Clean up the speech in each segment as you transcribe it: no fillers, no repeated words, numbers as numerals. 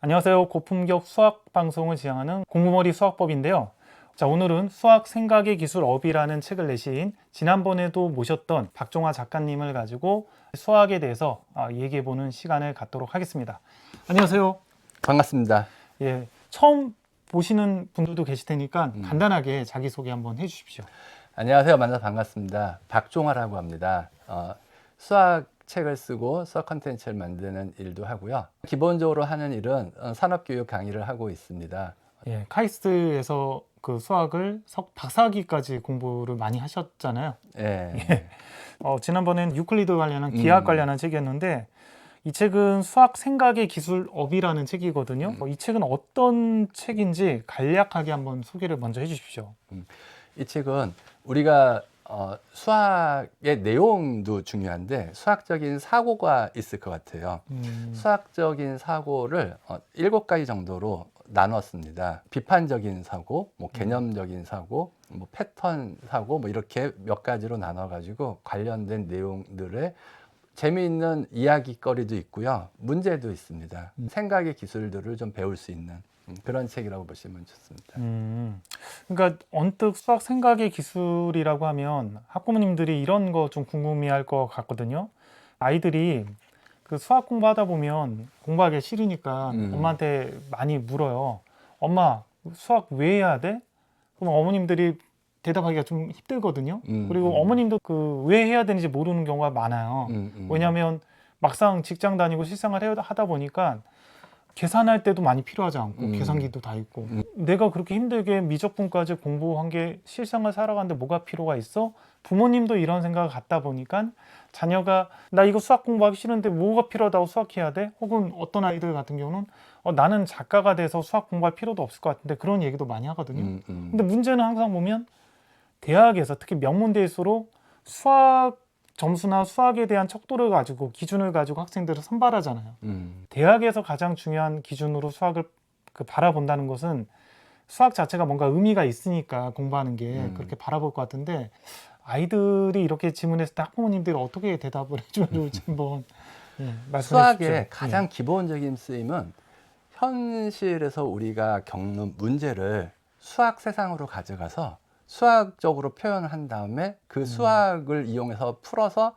안녕하세요. 고품격 수학 방송을 지향하는 공부머리 수학법인데요. 자, 오늘은 수학 생각의 기술 업이라는 책을 내신 지난번에도 모셨던 박종화 작가님을 가지고 수학에 대해서 얘기해보는 시간을 갖도록 하겠습니다. 안녕하세요. 반갑습니다. 예, 처음 보시는 분들도 계실 테니까 간단하게 자기소개 한번 해주십시오. 안녕하세요. 만나서 반갑습니다. 박종화라고 합니다. 수학 책을 쓰고 수학 컨텐츠를 만드는 일도 하고요. 기본적으로 하는 일은 산업교육 강의를 하고 있습니다. 예, 카이스트에서 그 수학을 박사학위까지 공부를 많이 하셨잖아요. 예. 지난번엔 유클리드 관련한 기하학 관련한 책이었는데 이 책은 수학 생각의 기술업이라는 책이거든요. 이 책은 어떤 책인지 간략하게 한번 소개를 먼저 해주십시오. 이 책은 우리가 수학의 내용도 중요한데 수학적인 사고가 있을 것 같아요. 수학적인 사고를 7가지 정도로 나눴습니다. 비판적인 사고, 개념적인 사고, 패턴 사고, 이렇게 몇 가지로 나눠가지고 관련된 내용들의 재미있는 이야기거리도 있고요. 문제도 있습니다. 생각의 기술들을 좀 배울 수 있는 그런 책이라고 보시면 좋습니다. 그러니까 언뜻 수학 생각의 기술이라고 하면 학부모님들이 이런 거 좀 궁금해할 것 같거든요. 아이들이 그 수학 공부하다 보면 공부하기 싫으니까 엄마한테 많이 물어요. 엄마, 수학 왜 해야 돼? 그럼 어머님들이 대답하기가 좀 힘들거든요. 그리고 어머님도 그 왜 해야 되는지 모르는 경우가 많아요. 왜냐하면 막상 직장 다니고 실생활 하다 보니까 계산할 때도 많이 필요하지 않고 계산기도 다 있고 내가 그렇게 힘들게 미적분까지 공부한 게 실생활 살아가는데 뭐가 필요가 있어? 부모님도 이런 생각을 갖다 보니까 자녀가 나 이거 수학 공부하기 싫은데 뭐가 필요하다고 수학해야 돼? 혹은 어떤 아이들 같은 경우는 나는 작가가 돼서 수학 공부할 필요도 없을 것 같은데 그런 얘기도 많이 하거든요. 근데 문제는 항상 보면 대학에서 특히 명문대일수록 수학 점수나 수학에 대한 척도를 가지고 기준을 가지고 학생들을 선발하잖아요. 대학에서 가장 중요한 기준으로 수학을 바라본다는 것은 수학 자체가 뭔가 의미가 있으니까 공부하는 게 그렇게 바라볼 것 같은데 아이들이 이렇게 질문했을 때 학부모님들이 어떻게 대답을 해주면 좋을지 한번 말씀해 주십시오. 수학의 가장 기본적인 쓰임은 현실에서 우리가 겪는 문제를 수학 세상으로 가져가서 수학적으로 표현을 한 다음에 그 수학을 이용해서 풀어서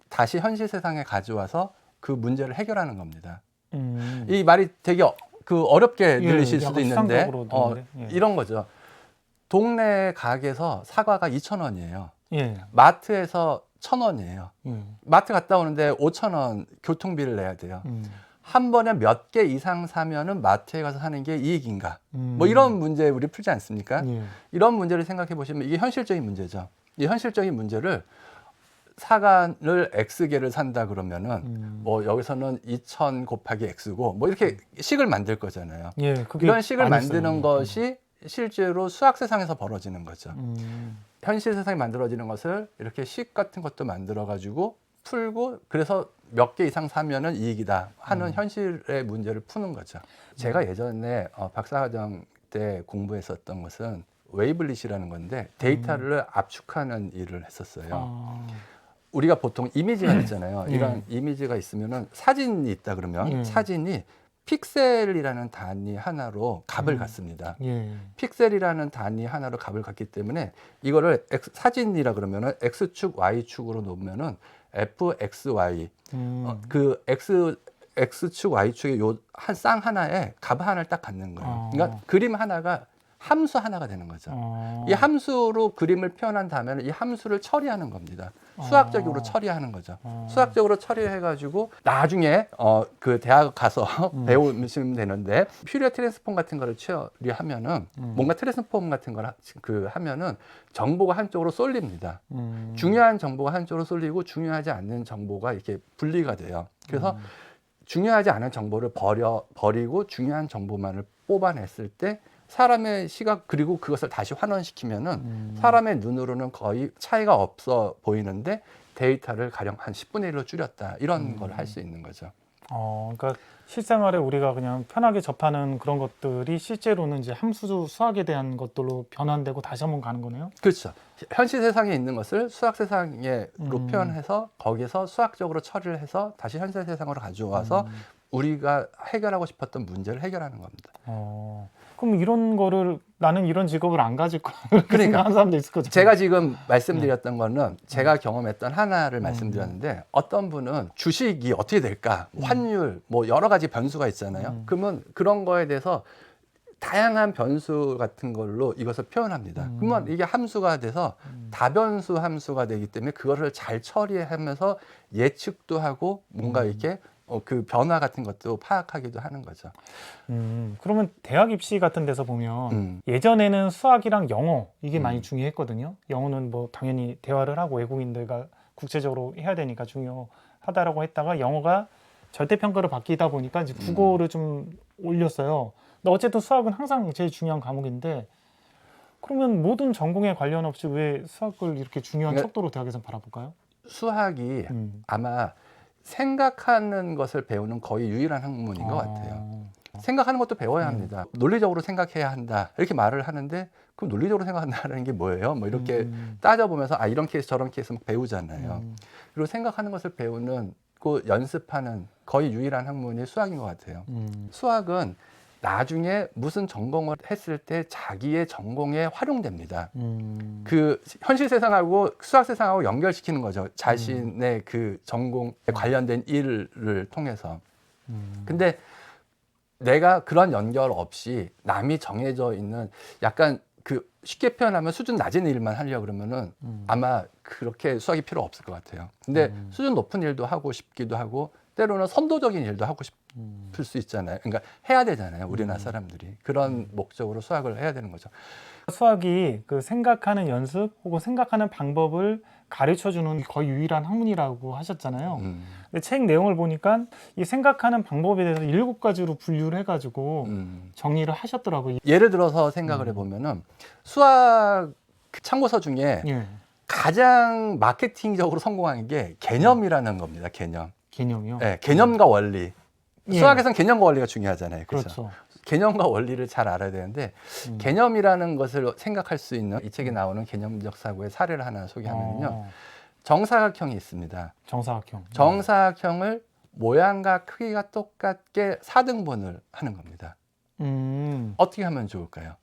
다시 현실 세상에 가져와서 그 문제를 해결하는 겁니다. 이 말이 되게 어렵게 들리실 수도 있는데 이런 거죠. 동네 가게에서 사과가 2,000원이에요. 마트에서 1,000원이에요. 마트 갔다 오는데 5,000원 교통비를 내야 돼요. 한 번에 몇 개 이상 사면은 마트에 가서 사는 게 이익인가? 이런 문제 우리 풀지 않습니까? 이런 문제를 생각해 보시면 이게 현실적인 문제죠. 이 현실적인 문제를 사과를 X개를 산다 그러면은 여기서는 2,000 곱하기 X고 이렇게 식을 만들 거잖아요. 이런 식을 만드는 것이 실제로 수학 세상에서 벌어지는 거죠. 현실 세상에 만들어지는 것을 이렇게 식 같은 것도 만들어 가지고 풀고 그래서 몇 개 이상 사면은 이익이다 하는 현실의 문제를 푸는 거죠. 제가 예전에 박사과정 때 공부했었던 것은 웨이블릿이라는 건데 데이터를 압축하는 일을 했었어요. 우리가 보통 이미지가 있잖아요. 이런 이미지가 있으면은 사진이 있다 그러면 사진이 픽셀이라는 단위 하나로 값을 갖습니다. 픽셀이라는 단위 하나로 값을 갖기 때문에 이거를 사진이라 그러면은 X축, Y축으로 놓으면은 fxy 그 x축 y축의 요 한 쌍 하나에 값 하나를 딱 갖는 거예요. 그러니까 그림 하나가 함수 하나가 되는 거죠. 이 함수로 그림을 표현한 다음에 이 함수를 처리하는 겁니다. 수학적으로 처리하는 거죠. 수학적으로 처리해가지고 나중에 그 대학 가서 배우시면 되는데 퓨리어 트랜스폼 같은 거를 처리하면은 뭔가 트랜스폼 같은 걸 하면은 정보가 한쪽으로 쏠립니다. 중요한 정보가 한쪽으로 쏠리고 중요하지 않는 정보가 이렇게 분리가 돼요. 그래서 중요하지 않은 정보를 버리고 중요한 정보만을 뽑아냈을 때 사람의 시각 그리고 그것을 다시 환원시키면은 사람의 눈으로는 거의 차이가 없어 보이는데 데이터를 가령 한 10분의 1로 줄였다 이런 걸 할 수 있는 거죠. 그러니까 실생활에 우리가 그냥 편하게 접하는 그런 것들이 실제로는 이제 함수 수학에 대한 것들로 변환되고 다시 한번 가는 거네요. 그렇죠. 현실 세상에 있는 것을 수학 세상으로 표현해서 거기서 수학적으로 처리를 해서 다시 현실 세상으로 가져와서 우리가 해결하고 싶었던 문제를 해결하는 겁니다. 그럼 이런 거를 나는 이런 직업을 안 가질 거야. 그렇게 그러니까. 생각하는 사람도 있을 거죠. 제가 지금 말씀드렸던 거는 제가 경험했던 하나를 말씀드렸는데 어떤 분은 주식이 어떻게 될까? 환율, 뭐 여러 가지 변수가 있잖아요. 그러면 그런 거에 대해서 다양한 변수 같은 걸로 이것을 표현합니다. 그러면 이게 함수가 돼서 다변수 함수가 되기 때문에 그거를 잘 처리하면서 예측도 하고 뭔가 이렇게 그 변화 같은 것도 파악하기도 하는 거죠. 그러면 대학 입시 같은 데서 보면 예전에는 수학이랑 영어 이게 많이 중요했거든요. 영어는 뭐 당연히 대화를 하고 외국인들과 국제적으로 해야 되니까 중요하다라고 했다가 영어가 절대평가를 바뀌다 보니까 이제 국어를 좀 올렸어요. 근데 어쨌든 수학은 항상 제일 중요한 과목인데 그러면 모든 전공에 관련 없이 왜 수학을 이렇게 중요한 그러니까 척도로 대학에서 바라볼까요? 수학이 아마 생각하는 것을 배우는 거의 유일한 학문인 것 아. 같아요. 생각하는 것도 배워야 합니다. 논리적으로 생각해야 한다. 이렇게 말을 하는데 그럼 논리적으로 생각한다는 게 뭐예요? 뭐 이렇게 따져보면서 아 이런 케이스 저런 케이스 막 배우잖아요. 그리고 생각하는 것을 배우는 그 연습하는 거의 유일한 학문이 수학인 것 같아요. 수학은 나중에 무슨 전공을 했을 때 자기의 전공에 활용됩니다. 그 현실 세상하고 수학 세상하고 연결시키는 거죠. 자신의 그 전공에 관련된 일을 통해서. 근데 내가 그런 연결 없이 남이 정해져 있는 약간 그 쉽게 표현하면 수준 낮은 일만 하려고 그러면은 아마 그렇게 수학이 필요 없을 것 같아요. 근데 수준 높은 일도 하고 싶기도 하고 때로는 선도적인 일도 하고 싶을 수 있잖아요. 그러니까 해야 되잖아요. 우리나라 사람들이. 그런 목적으로 수학을 해야 되는 거죠. 수학이 그 생각하는 연습 혹은 생각하는 방법을 가르쳐주는 거의 유일한 학문이라고 하셨잖아요. 근데 책 내용을 보니까 이 생각하는 방법에 대해서 7가지로 분류를 해가지고 정리를 하셨더라고요. 예를 들어서 생각을 해보면은 수학 참고서 중에 예, 가장 마케팅적으로 성공한 게 개념이라는 겁니다. 개념. 개념이요. 네, 개념과 원리. 예. 수학에서는 개념과 원리가 중요하잖아요. 그렇죠? 그렇죠. 개념과 원리를 잘 알아야 되는데 개념이라는 것을 생각할 수 있는 이 책에 나오는 개념적 사고의 사례를 하나 소개하면요. 정사각형이 있습니다. 정사각형. 정사각형을 모양과 크기가 똑같게 4등분을 하는 겁니다. 어떻게 하면 좋을까요?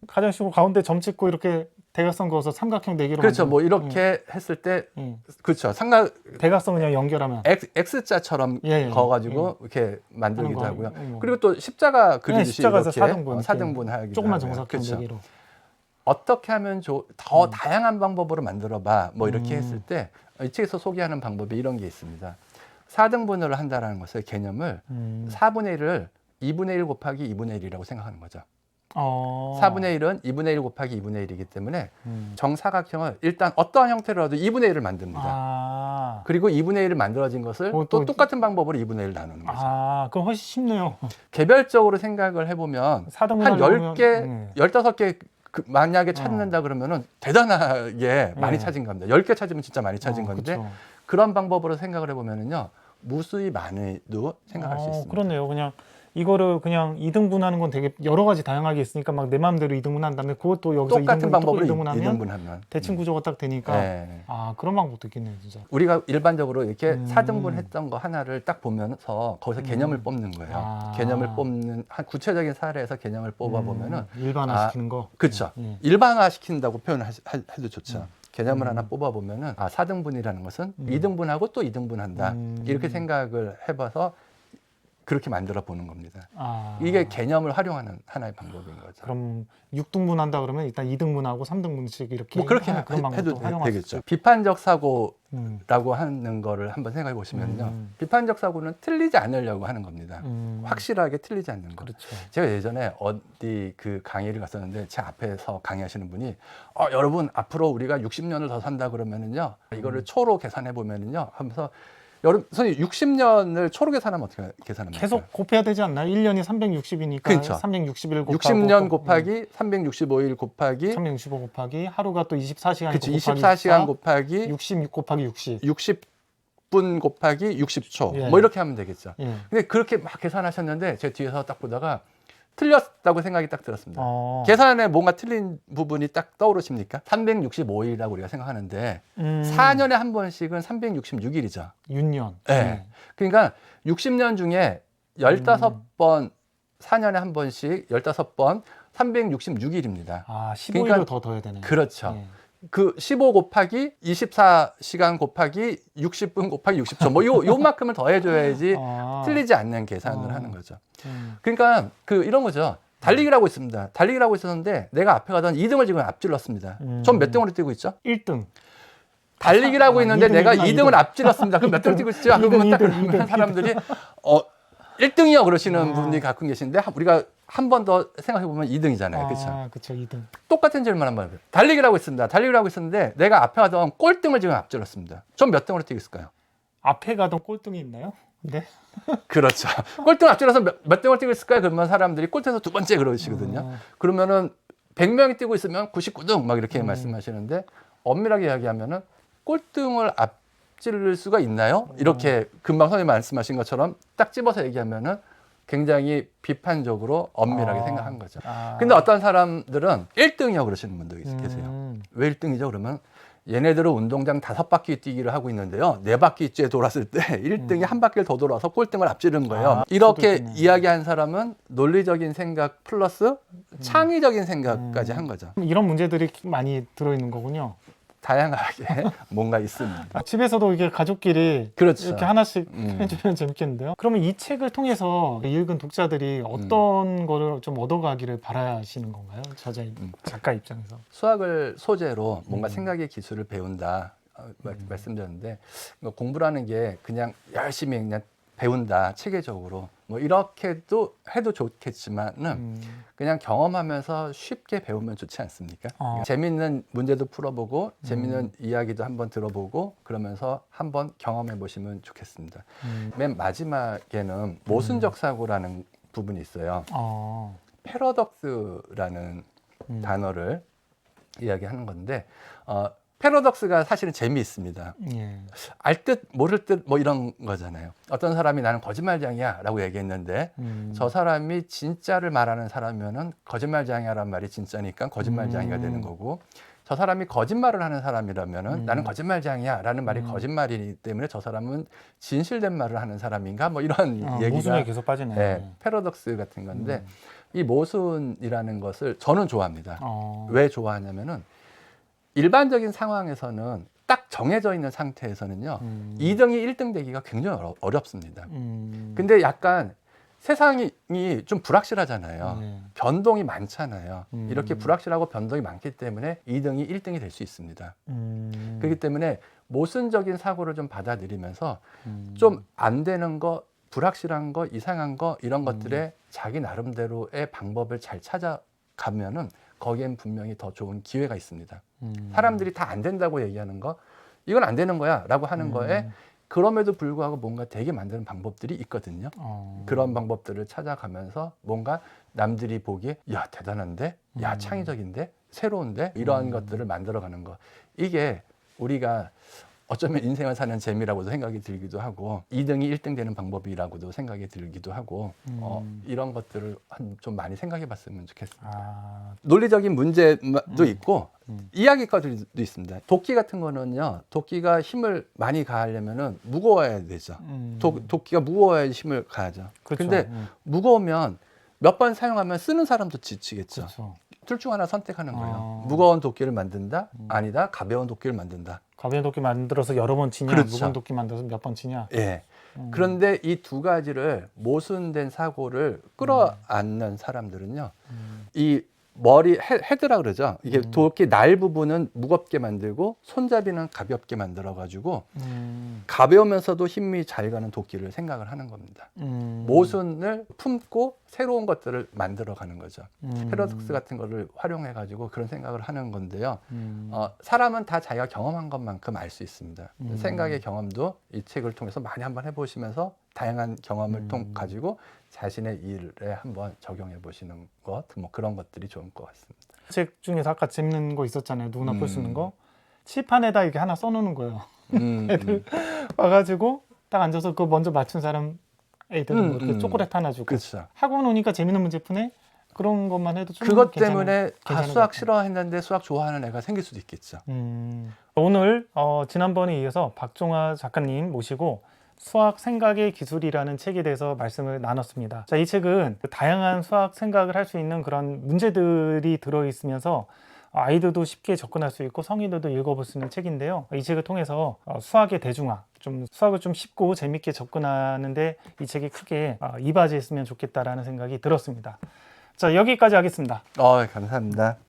가장 쉬운 가운데 점 찍고 이렇게 대각선 그어서 삼각형 4개로 그렇죠. 뭐 이렇게 했을 때 그렇죠. 대각선 그냥 연결하면 X자처럼 예, 거가지고 이렇게 만들기도 하는 거, 하고요. 그리고 또 십자가 그리듯이 십자가에서 이렇게 4등분, 4등분 하기도 조그만 하고요. 정사각형 그렇죠. 4개로. 어떻게 하면 더 다양한 방법으로 만들어봐. 뭐 이렇게 했을 때 이 책에서 소개하는 방법이 이런 게 있습니다. 4등분을 한다라는 것을 개념을 4분의 1을 2분의 1 곱하기 2분의 1이라고 생각하는 거죠. 4분의 1은 2분의 1 곱하기 2분의 1이기 때문에 정사각형을 일단 어떠한 형태로라도 2분의 1을 만듭니다. 그리고 2분의 1을 만들어진 것을 또 똑같은 방법으로 2분의 1을 나누는 거죠. 그럼 훨씬 쉽네요. 개별적으로 생각을 해보면 한 10개, 15개 만약에 찾는다 그러면은 대단하게 많이 찾은 겁니다. 10개 찾으면 진짜 많이 찾은 건데 그렇죠. 그런 방법으로 생각을 해보면은요 무수히 많이도 생각할 수 있습니다. 그렇네요. 그냥 이거를 그냥 2등분하는 건 되게 여러 가지 다양하게 있으니까 막 내 마음대로 2등분한 다음에 그것도 여기서 똑같은 방법으로 2등분하면 2등분하면 대칭 구조가 딱 되니까 네. 그런 방법도 있겠네요, 진짜. 우리가 일반적으로 이렇게 4등분 했던 거 하나를 딱 보면서 거기서 개념을 뽑는 거예요. 개념을 뽑는 한 구체적인 사례에서 개념을 뽑아 보면은 일반화시키는 거. 그렇죠. 일반화시킨다고 표현해도 좋죠. 개념을 하나 뽑아 보면은 4등분이라는 것은 2등분하고 또 2등분한다. 이렇게 생각을 해봐서 그렇게 만들어 보는 겁니다. 이게 개념을 활용하는 하나의 방법인 거죠. 그럼 6등분 한다 그러면 일단 2등분하고 3등분씩 이렇게 뭐 그렇게 그런 방법도 해도 활용할 수 되겠죠. 있죠. 비판적 사고라고 하는 거를 한번 생각해 보시면요. 비판적 사고는 틀리지 않으려고 하는 겁니다. 확실하게 틀리지 않는 거. 그렇죠. 제가 예전에 어디 그 강의를 갔었는데 제 앞에서 강의하시는 분이 여러분 앞으로 우리가 60년을 더 산다 그러면은요. 이거를 초로 계산해 보면은요. 하면서 선생님 60년을 초로 계산하면 어떻게 계산합니까? 계속 곱해야 되지 않나요? 1년이 360이니까 그렇죠. 361 곱하고 60년 곱하기 365일 곱하기 365 곱하기 하루가 또 24시간 그렇죠. 곱하기 24시간 곱하기 66 곱하기 60. 60분 곱하기 60초 예. 뭐 이렇게 하면 되겠죠. 예. 근데 그렇게 막 계산하셨는데 제가 뒤에서 딱 보다가 틀렸다고 생각이 딱 들었습니다. 계산에 뭔가 틀린 부분이 딱 떠오르십니까? 365일이라고 우리가 생각하는데 4년에 한 번씩은 366일이죠. 윤년. 네. 그러니까 60년 중에 15번 4년에 한 번씩 15번 366일입니다. 아, 15일을 그러니까 더 더해야 되네요. 그렇죠. 예. 그 15 곱하기 24시간 곱하기 60분 곱하기 60초 뭐 요만큼을 더해줘야지 아, 틀리지 않는 계산을 어. 하는 거죠. 음. 그러니까 이런 거죠. 달리기를 하고 있습니다. 달리기를 하고 있었는데 내가 앞에 가던 2등을 지금 앞질렀습니다. 전 몇 등으로 뛰고 있죠? 1등. 달리기를 하고 있는데 내가 2등이구나, 2등을 앞질렀습니다. 그럼 몇 등을 뛰고 있죠? 그러면 딱 그러면 사람들이 1등이요 그러시는 분이 가끔 계신데 우리가 한 번 더 생각해 보면 2등이잖아요. 그렇죠? 아, 그렇죠. 2등. 똑같은 질문 한번 해봐요. 달리기를 하고 있습니다. 달리기를 하고 있었는데 내가 앞에 가던 꼴등을 지금 앞질렀습니다. 전 몇 등으로 뛰고 있을까요? 앞에 가던 꼴등이 있나요? 네. 그렇죠. 꼴등 앞질러서 몇 등을 뛰고 있을까요? 그러면 사람들이 꼴등에서 두 번째 그러시거든요. 그러면은 100명이 뛰고 있으면 99등 막 이렇게 말씀하시는데 엄밀하게 이야기하면은 꼴등을 앞질 수가 있나요? 이렇게 금방 선생님이 말씀하신 것처럼 딱 집어서 얘기하면은 굉장히 비판적으로 엄밀하게 생각한 거죠. 근데 어떤 사람들은 1등이요 그러시는 분도 계세요. 왜 1등이죠? 그러면 얘네들은 운동장 5바퀴 뛰기를 하고 있는데요. 4바퀴째 돌았을 때 1등이 한 바퀴를 더 돌아서 꼴등을 앞지른 거예요. 이렇게 이야기한 사람은 논리적인 생각 플러스 창의적인 생각까지 한 거죠. 이런 문제들이 많이 들어있는 거군요. 다양하게 뭔가 있습니다. 집에서도 이게 가족끼리 그렇죠. 이렇게 하나씩 해주면 재밌겠는데요. 그러면 이 책을 통해서 읽은 독자들이 어떤 거를 좀 얻어가기를 바라시는 건가요? 작가 입장에서. 수학을 소재로 뭔가 생각의 기술을 배운다 말씀드렸는데 공부라는 게 그냥 열심히 그냥 배운다 체계적으로 뭐 이렇게도 해도 좋겠지만은 그냥 경험하면서 쉽게 배우면 좋지 않습니까? 재밌는 문제도 풀어보고 재밌는 이야기도 한번 들어보고 그러면서 한번 경험해 보시면 좋겠습니다. 맨 마지막에는 모순적 사고라는 부분이 있어요. 패러독스라는 단어를 이야기하는 건데 패러독스가 사실은 재미있습니다. 예. 알 듯 모를 듯 뭐 이런 거잖아요. 어떤 사람이 나는 거짓말장이야 라고 얘기했는데 저 사람이 진짜를 말하는 사람이면은 거짓말장이야라는 말이 진짜니까 거짓말장이가 되는 거고 저 사람이 거짓말을 하는 사람이라면은 나는 거짓말장이야 라는 말이 거짓말이기 때문에 저 사람은 진실된 말을 하는 사람인가 뭐 이런 얘기가 모순에 계속 빠지네요. 네, 패러독스 같은 건데 이 모순이라는 것을 저는 좋아합니다. 왜 좋아하냐면은 일반적인 상황에서는 딱 정해져 있는 상태에서는요 2등이 1등 되기가 굉장히 어렵습니다. 근데 약간 세상이 좀 불확실하잖아요. 변동이 많잖아요. 이렇게 불확실하고 변동이 많기 때문에 2등이 1등이 될 수 있습니다. 그렇기 때문에 모순적인 사고를 좀 받아들이면서 좀 안 되는 거, 불확실한 거, 이상한 거 이런 것들에 자기 나름대로의 방법을 잘 찾아가면은 거기엔 분명히 더 좋은 기회가 있습니다. 사람들이 다 안 된다고 얘기하는 거, 이건 안 되는 거야 라고 하는 거에 그럼에도 불구하고 뭔가 되게 만드는 방법들이 있거든요. 그런 방법들을 찾아가면서 뭔가 남들이 보기에 야 대단한데, 야 창의적인데, 새로운데 이러한 것들을 만들어가는 거. 이게 우리가 어쩌면 인생을 사는 재미라고도 생각이 들기도 하고 2등이 1등 되는 방법이라고도 생각이 들기도 하고 이런 것들을 좀 많이 생각해 봤으면 좋겠습니다. 논리적인 문제도 있고 이야기까지도 있습니다. 도끼 같은 거는요. 도끼가 힘을 많이 가하려면은 무거워야 되죠. 도끼가 무거워야 힘을 가하죠. 그렇죠. 근데 무거우면 몇 번 사용하면 쓰는 사람도 지치겠죠. 그렇죠. 둘 중 하나 선택하는 거예요. 무거운 도끼를 만든다? 아니다. 가벼운 도끼를 만든다. 가벼운 도끼 만들어서 여러 번 치냐, 그렇죠. 무거운 도끼 만들어서 몇 번 치냐. 예. 그런데 이 두 가지를 모순된 사고를 끌어안는 사람들은요. 이 머리 헤드라 그러죠. 이게 도끼 날 부분은 무겁게 만들고 손잡이는 가볍게 만들어 가지고 가벼우면서도 힘이 잘 가는 도끼를 생각을 하는 겁니다. 모순을 품고 새로운 것들을 만들어 가는 거죠. 패러독스 같은 거를 활용해 가지고 그런 생각을 하는 건데요. 사람은 다 자기가 경험한 것만큼 알 수 있습니다. 생각의 경험도 이 책을 통해서 많이 한번 해보시면서 다양한 경험을 가지고 자신의 일에 한번 적용해 보시는 것, 뭐 그런 것들이 좋을 것 같습니다. 책 중에서 아까 재밌는 거 있었잖아요. 누구나 볼 수 있는 거. 칠판에다 이렇게 하나 써놓는 거예요. 애들 와가지고 딱 앉아서 그거 먼저 맞춘 사람 애들은 뭐 이렇게 초콜릿 하나 주고. 그렇죠. 학원 오니까 재밌는 문제 푸네? 그런 것만 해도 좀 그것 괜찮은, 때문에 괜찮은 수학 것 싫어했는데 수학 좋아하는 애가 생길 수도 있겠죠. 오늘 지난번에 이어서 박종화 작가님 모시고 수학 생각의 기술이라는 책에 대해서 말씀을 나눴습니다. 자, 이 책은 다양한 수학 생각을 할 수 있는 그런 문제들이 들어있으면서 아이들도 쉽게 접근할 수 있고 성인들도 읽어볼 수 있는 책인데요. 이 책을 통해서 수학의 대중화, 좀 수학을 좀 쉽고 재밌게 접근하는데 이 책이 크게 이바지했으면 좋겠다라는 생각이 들었습니다. 자, 여기까지 하겠습니다. 감사합니다.